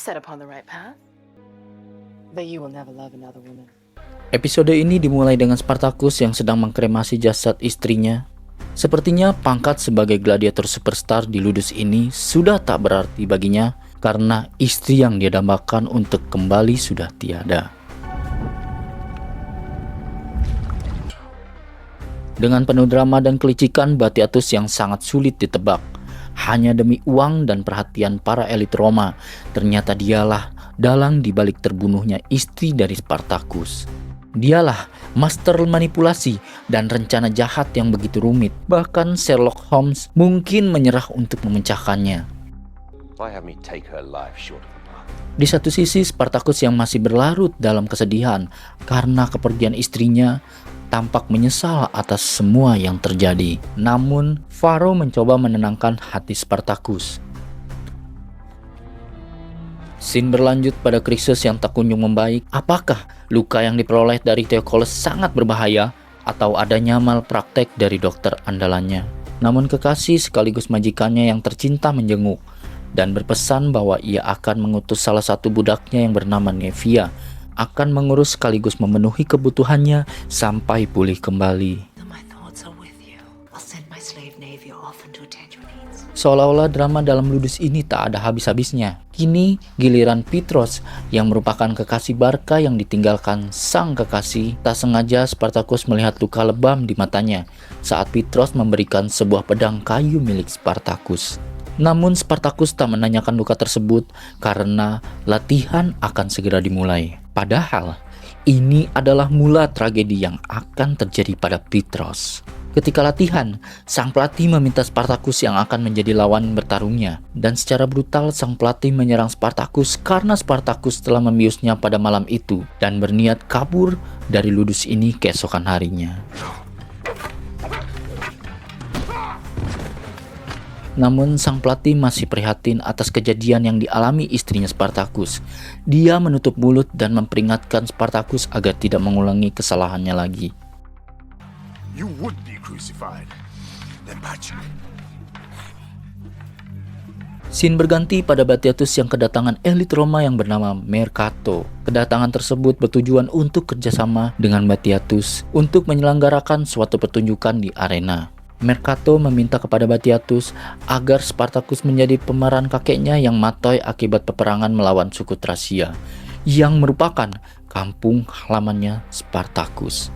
set upon the right path, but you will never love another woman. Episode ini dimulai dengan Spartacus yang sedang mengkremasi jasad istrinya. Sepertinya pangkat sebagai gladiator superstar di Ludus ini sudah tak berarti baginya karena istri yang dia dambakan untuk kembali sudah tiada. Dengan penuh drama dan kelicikan Batiatus yang sangat sulit ditebak, hanya demi uang dan perhatian para elit Roma, ternyata dialah dalang dibalik terbunuhnya istri dari Spartacus. Dialah master manipulasi dan rencana jahat yang begitu rumit. Bahkan Sherlock Holmes mungkin menyerah untuk memecahkannya. Di satu sisi Spartacus yang masih berlarut dalam kesedihan karena kepergian istrinya tampak menyesal atas semua yang terjadi. Namun Varro mencoba menenangkan hati Spartacus. Scene berlanjut pada Chrysos yang tak kunjung membaik. Apakah luka yang diperoleh dari Theokoles sangat berbahaya atau adanya malpraktek dari dokter andalannya? Namun kekasih sekaligus majikannya yang tercinta menjenguk dan berpesan bahwa ia akan mengutus salah satu budaknya yang bernama Nevia akan mengurus sekaligus memenuhi kebutuhannya sampai pulih kembali. Seolah-olah drama dalam Ludus ini tak ada habis-habisnya. Kini giliran Petros yang merupakan kekasih Barca yang ditinggalkan sang kekasih. Tak sengaja Spartacus melihat luka lebam di matanya saat Petros memberikan sebuah pedang kayu milik Spartacus. Namun Spartacus tak menanyakan luka tersebut karena latihan akan segera dimulai. Padahal ini adalah mula tragedi yang akan terjadi pada Petros. Ketika latihan, sang pelatih meminta Spartacus yang akan menjadi lawan bertarungnya. Dan secara brutal sang pelatih menyerang Spartacus karena Spartacus telah membiusnya pada malam itu dan berniat kabur dari Ludus ini keesokan harinya. Namun sang pelatih masih prihatin atas kejadian yang dialami istrinya Spartacus. Dia menutup mulut dan memperingatkan Spartacus agar tidak mengulangi kesalahannya lagi. You would be crucified. Then Pacha. Scene berganti pada Batiatus yang kedatangan elit Roma yang bernama Mercato. Kedatangan tersebut bertujuan untuk kerjasama dengan Batiatus untuk menyelenggarakan suatu pertunjukan di arena. Mercato meminta kepada Batiatus agar Spartacus menjadi pemeran kakeknya yang matoy akibat peperangan melawan suku Tracia, yang merupakan kampung halamannya Spartacus.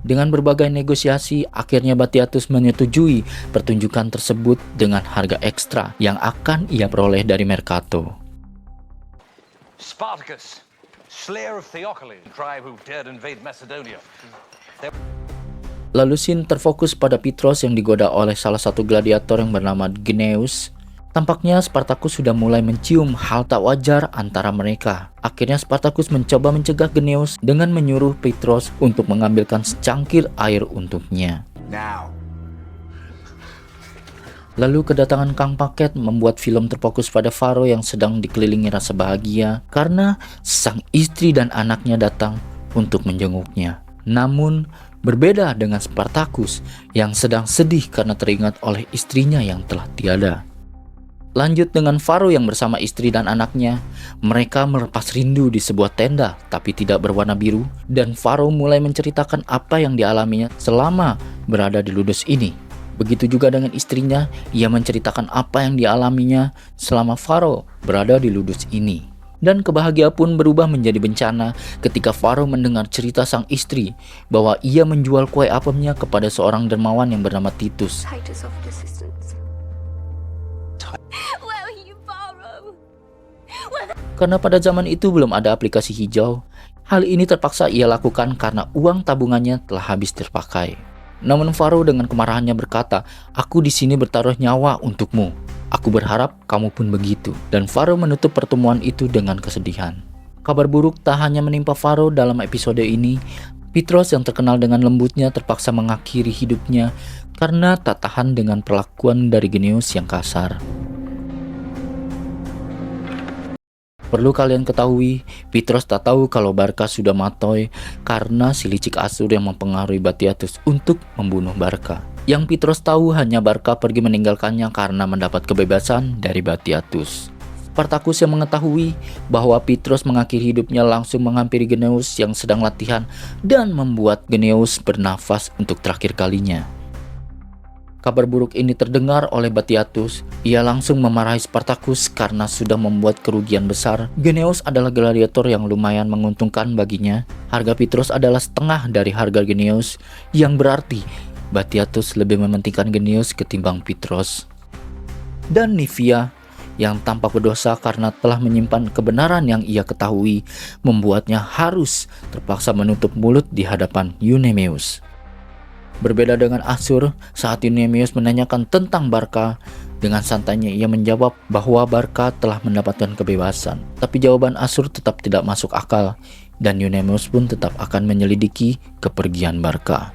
Dengan berbagai negosiasi, akhirnya Batiatus menyetujui pertunjukan tersebut dengan harga ekstra yang akan ia peroleh dari Mercato. Spartacus, slayer of Theokoles, tribe who dared invade Macedonia. Lalu scene terfokus pada Petros yang digoda oleh salah satu gladiator yang bernama Gneus. Tampaknya Spartacus sudah mulai mencium hal tak wajar antara mereka. Akhirnya Spartacus mencoba mencegah Gneus dengan menyuruh Petros untuk mengambilkan secangkir air untuknya. Now. Lalu kedatangan Kang Paket membuat film terfokus pada Varro yang sedang dikelilingi rasa bahagia karena sang istri dan anaknya datang untuk menjenguknya. Namun berbeda dengan Spartacus yang sedang sedih karena teringat oleh istrinya yang telah tiada. Lanjut dengan Varro yang bersama istri dan anaknya. Mereka melepas rindu di sebuah tenda tapi tidak berwarna biru. Dan Varro mulai menceritakan apa yang dialaminya selama berada di Ludus ini. Begitu juga dengan istrinya, ia menceritakan apa yang dialaminya selama Varro berada di Ludus ini. Dan kebahagiaan pun berubah menjadi bencana ketika Varro mendengar cerita sang istri bahwa ia menjual kue apemnya kepada seorang dermawan yang bernama Titus. Karena pada zaman itu belum ada aplikasi hijau, hal ini terpaksa ia lakukan karena uang tabungannya telah habis terpakai. Namun Varro dengan kemarahannya berkata, "Aku di sini bertaruh nyawa untukmu. Aku berharap kamu pun begitu." Dan Varro menutup pertemuan itu dengan kesedihan. Kabar buruk tak hanya menimpa Varro dalam episode ini. Petros yang terkenal dengan lembutnya terpaksa mengakhiri hidupnya karena tak tahan dengan perlakuan dari Gneus yang kasar. Perlu kalian ketahui, Petros tak tahu kalau Barca sudah matoy karena si licik Asur yang mempengaruhi Batiatus untuk membunuh Barca. Yang Petros tahu hanya Barca pergi meninggalkannya karena mendapat kebebasan dari Batiatus. Spartacus yang mengetahui bahwa Petrus mengakhiri hidupnya langsung menghampiri Geneus yang sedang latihan dan membuat Geneus bernafas untuk terakhir kalinya. Kabar buruk ini terdengar oleh Batiatus. Ia langsung memarahi Spartacus karena sudah membuat kerugian besar. Geneus adalah gladiator yang lumayan menguntungkan baginya. Harga Petrus adalah setengah dari harga Geneus, yang berarti Batiatus lebih mementingkan Geneus ketimbang Petrus. Dan Nivia yang tampak berdosa karena telah menyimpan kebenaran yang ia ketahui, membuatnya harus terpaksa menutup mulut di hadapan Eunomius. Berbeda dengan Asur, saat Eunomius menanyakan tentang Barca, dengan santainya ia menjawab bahwa Barca telah mendapatkan kebebasan. Tapi jawaban Asur tetap tidak masuk akal, dan Eunomius pun tetap akan menyelidiki kepergian Barca.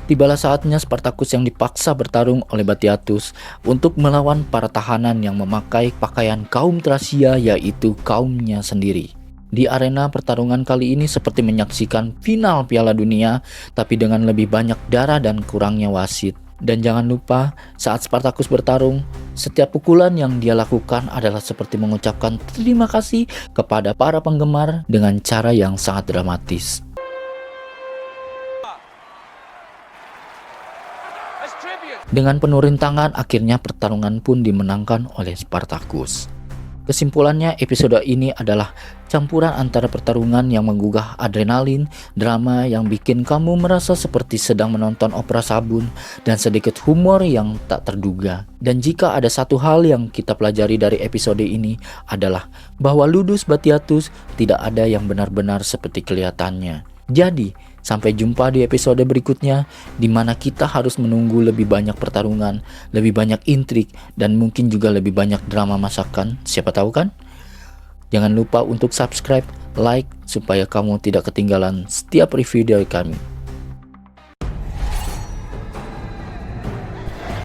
Tibalah saatnya Spartacus yang dipaksa bertarung oleh Batiatus untuk melawan para tahanan yang memakai pakaian kaum Tracia, yaitu kaumnya sendiri. Di arena pertarungan kali ini seperti menyaksikan final Piala Dunia, tapi dengan lebih banyak darah dan kurangnya wasit. Dan jangan lupa, saat Spartacus bertarung, setiap pukulan yang dia lakukan adalah seperti mengucapkan terima kasih kepada para penggemar dengan cara yang sangat dramatis. Dengan penuh rintangan, akhirnya pertarungan pun dimenangkan oleh Spartacus. Kesimpulannya, episode ini adalah campuran antara pertarungan yang menggugah adrenalin, drama yang bikin kamu merasa seperti sedang menonton opera sabun, dan sedikit humor yang tak terduga. Dan jika ada satu hal yang kita pelajari dari episode ini adalah bahwa Ludus Batiatus tidak ada yang benar-benar seperti kelihatannya. Jadi, sampai jumpa di episode berikutnya, di mana kita harus menunggu lebih banyak pertarungan, lebih banyak intrik, dan mungkin juga lebih banyak drama masakan. Siapa tahu kan? Jangan lupa untuk subscribe, like, supaya kamu tidak ketinggalan setiap review dari kami.